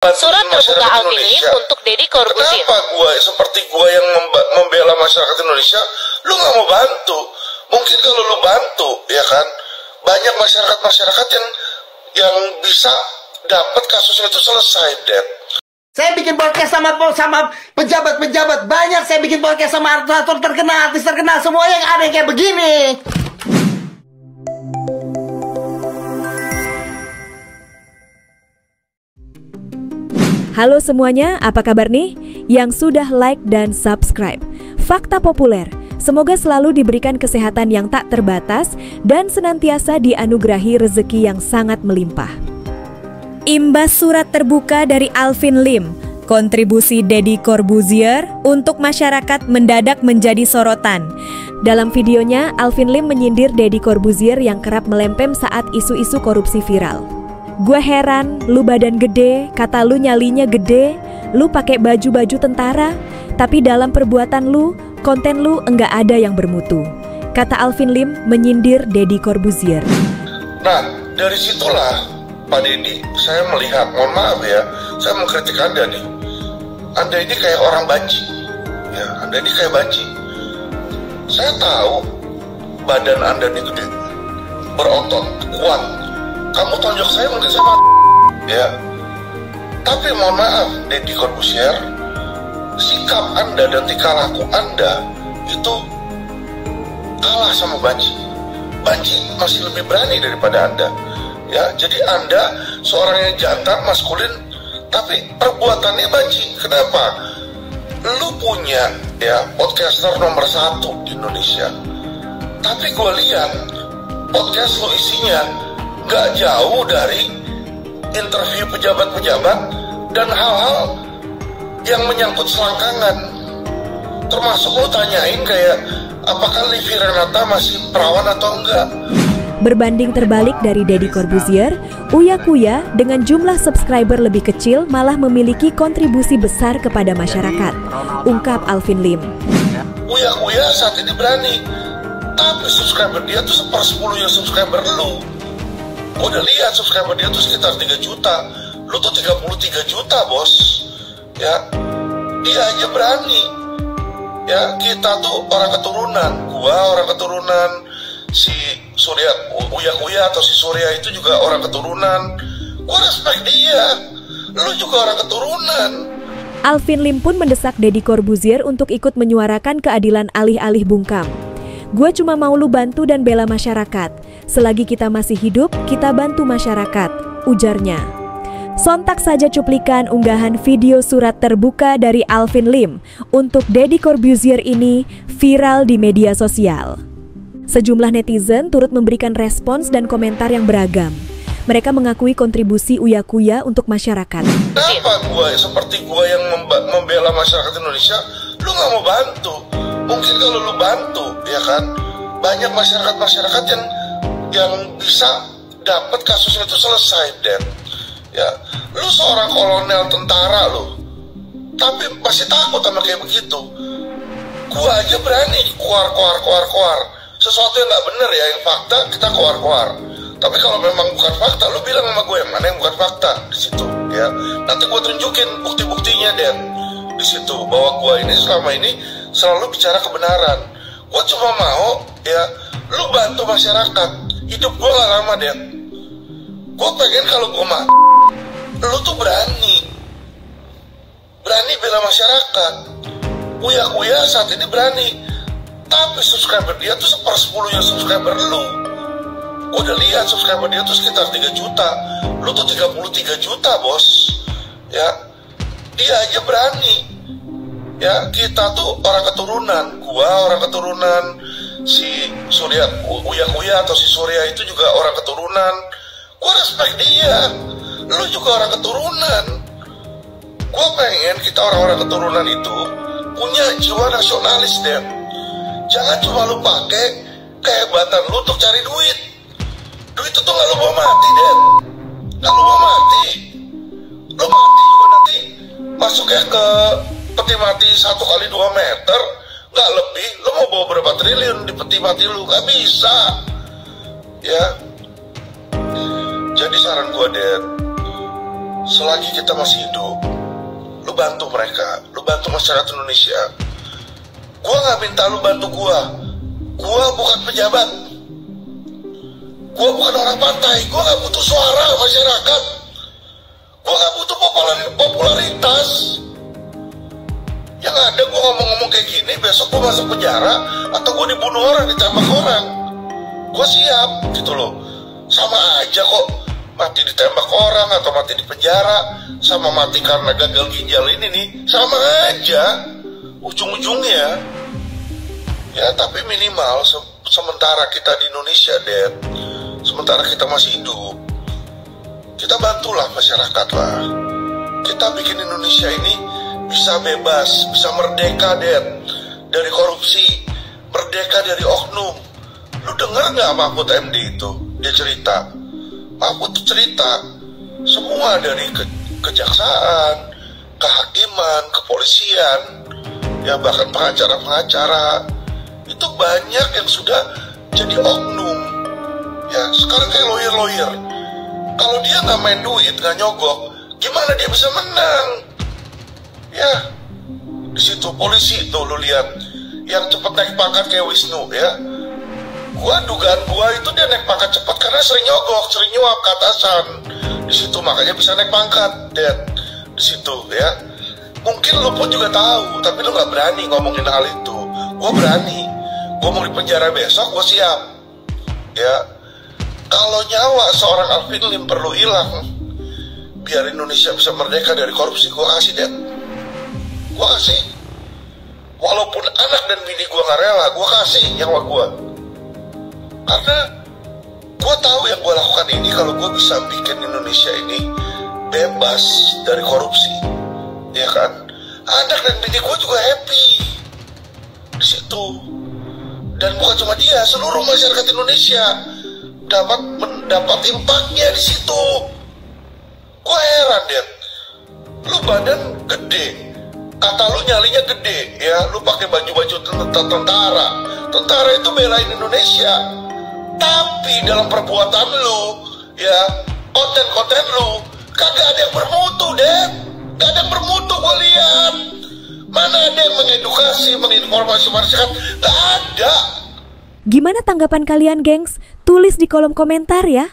Surat terbuka Alvin Lim untuk Deddy Corbuzier. Kenapa seperti gue yang membela masyarakat Indonesia, lu nggak mau bantu? Mungkin kalau lu bantu, ya kan, banyak masyarakat yang bisa dapat kasusnya itu selesai, Dad. Saya bikin podcast sama pejabat-pejabat banyak. Saya bikin podcast sama artis terkenal, semua yang ada yang kayak begini. Halo semuanya, apa kabar nih? Yang sudah like dan subscribe. Fakta populer, semoga selalu diberikan kesehatan yang tak terbatas dan senantiasa dianugerahi rezeki yang sangat melimpah. Imbas surat terbuka dari Alvin Lim, kontribusi Deddy Corbuzier untuk masyarakat mendadak menjadi sorotan. Dalam videonya, Alvin Lim menyindir Deddy Corbuzier yang kerap melempem saat isu-isu korupsi viral. Gue heran, lu badan gede, kata lu nyalinya gede, lu pakai baju-baju tentara, tapi dalam perbuatan lu, konten lu enggak ada yang bermutu. Kata Alvin Lim menyindir Deddy Corbuzier. Nah, dari situlah Pak Deddy, saya melihat, mohon maaf ya, saya mengkritik Anda nih. Anda ini kayak orang banci, ya, Anda ini kayak banci. Saya tahu badan Anda ini gede, berotot, kuat. Kamu tonjok saya mungkin saya ya. Tapi mohon maaf, Deddy Corbuzier, sikap Anda dan tingkah laku Anda itu kalah sama Banci. Banci masih lebih berani daripada Anda. Ya, jadi Anda seorang yang jantan, maskulin, tapi perbuatannya Banci. Kenapa? Lu punya ya podcaster nomor 1 di Indonesia. Tapi gue lihat podcast lu isinya gak jauh dari interview pejabat-pejabat dan hal-hal yang menyangkut selangkangan. Termasuk lo tanyain kayak, apakah Livi Renata masih perawan atau enggak? Berbanding terbalik dari Deddy Corbuzier, Uya Kuya dengan jumlah subscriber lebih kecil malah memiliki kontribusi besar kepada masyarakat, ungkap Alvin Lim. Uya Kuya saat ini berani, tapi subscriber dia tuh 1/10 subscriber lu. Gue udah lihat subscriber dia tuh sekitar 3 juta. Lu tuh 33 juta, bos. Ya, dia aja berani. Ya, kita tuh orang keturunan. Gua orang keturunan. Si Surya, Uya Kuya atau si Surya itu juga orang keturunan. Gua respect dia. Lu juga orang keturunan. Alvin Lim pun mendesak Deddy Corbuzier untuk ikut menyuarakan keadilan alih-alih bungkam. Gue cuma mau lu bantu dan bela masyarakat. Selagi kita masih hidup, kita bantu masyarakat, ujarnya. Sontak saja cuplikan unggahan video surat terbuka dari Alvin Lim untuk Deddy Corbuzier ini viral di media sosial. Sejumlah netizen turut memberikan respons dan komentar yang beragam. Mereka mengakui kontribusi Uya Kuya untuk masyarakat. Kenapa seperti gue yang membela masyarakat Indonesia, lu nggak mau bantu? Mungkin kalau lu bantu, ya kan, banyak masyarakat yang bisa dapat kasusnya itu selesai, Dad. Ya, lu seorang kolonel tentara lu, tapi masih takut sama kayak begitu. Gua aja berani keluar. Sesuatu yang nggak bener ya, yang fakta kita keluar. Tapi kalau memang bukan fakta, lu bilang sama gue yang mana yang bukan fakta di situ, ya. Nanti gua tunjukin bukti-buktinya, Dad, di situ bahwa gua ini selama ini selalu bicara kebenaran. Gua cuma mau ya lu bantu masyarakat. Hidup gue gak lama, Dad. Gue pengen kalau gue mati, lu tuh berani bela masyarakat. Uya Kuya saat ini berani, tapi subscriber dia tuh 1/10 subscriber lu. Gue udah lihat subscriber dia tuh sekitar 3 juta. Lu tuh 33 juta, bos. Ya, dia aja berani. Ya, kita tuh orang keturunan. Gua orang keturunan. Si Surya, Uya Kuya atau si Surya itu juga orang keturunan. Gue respect dia. Lu juga orang keturunan. Gue pengen kita orang-orang keturunan itu punya jiwa nasionalis, Dad. Jangan cuma lu pakai kehebatan lu untuk cari duit. Duit itu gak lu mau mati, Dad. Gak lu mau mati. Lu mati juga nanti masuknya ke peti mati 1 kali 2 meter. Gak lebih, lo mau bawa berapa triliun di peti mati lu? Gak bisa. Ya. Jadi saran gue, Dad, selagi kita masih hidup, lu bantu mereka, lu bantu masyarakat Indonesia. Gua nggak minta lu bantu gua bukan pejabat, gua bukan orang partai, gua nggak butuh suara masyarakat, gua nggak butuh popularitas. Yang ada gua ngomong-ngomong kayak gini, besok gua masuk penjara atau gua dibunuh orang, ditembak orang, gua siap gitu loh. Sama aja kok mati ditembak orang atau mati di penjara sama mati karena gagal ginjal ini nih, sama aja ujung-ujungnya. Ya tapi minimal sementara kita di Indonesia, Dad, sementara kita masih hidup, kita bantulah masyarakat lah. Kita bikin Indonesia ini bisa bebas, bisa merdeka, Dad, dari korupsi, merdeka dari oknum. Lu denger nggak Mahfud MD itu? Dia cerita, Mahfud cerita semua dari kejaksaan, kehakiman, kepolisian, ya bahkan pengacara-pengacara itu banyak yang sudah jadi oknum. Ya sekarang kayak lawyer, kalau dia nggak main duit, nggak nyogok, gimana dia bisa menang? Ya di situ polisi tuh lu lihat yang cepet naik pangkat kayak Wisnu ya. Dugaan gua itu dia naik pangkat cepat karena sering nyogok, sering nyuap ke atasan. Di situ makanya bisa naik pangkat, Dad. Di situ ya. Mungkin lu pun juga tahu, tapi lu nggak berani ngomongin hal itu. Gua berani. Gua mau di penjara besok, gua siap. Ya. Kalau nyawa seorang Alvin Lim perlu hilang, biar Indonesia bisa merdeka dari korupsi, gua kasih, Dad. Gua kasih. Walaupun anak dan bini gua nggak rela, gua kasih nyawa gua. Karena gue tahu yang gue lakukan ini, kalau gue bisa bikin Indonesia ini bebas dari korupsi, ya kan? Anak dan bini gue juga happy di situ. Dan bukan cuma dia, seluruh masyarakat Indonesia mendapat impaknya di situ. Gue heran, Dad. Lu badan gede, kata lu nyalinya gede, ya. Lu pakai baju-baju tentara. Tentara itu belain Indonesia. Tapi dalam perbuatan lu, ya, konten-konten lu, kagak ada yang bermutu, Dad. Gak ada yang bermutu, gue lihat. Mana ada yang mengedukasi, menginformasi masyarakat? Gak ada. Gimana tanggapan kalian, gengs? Tulis di kolom komentar ya.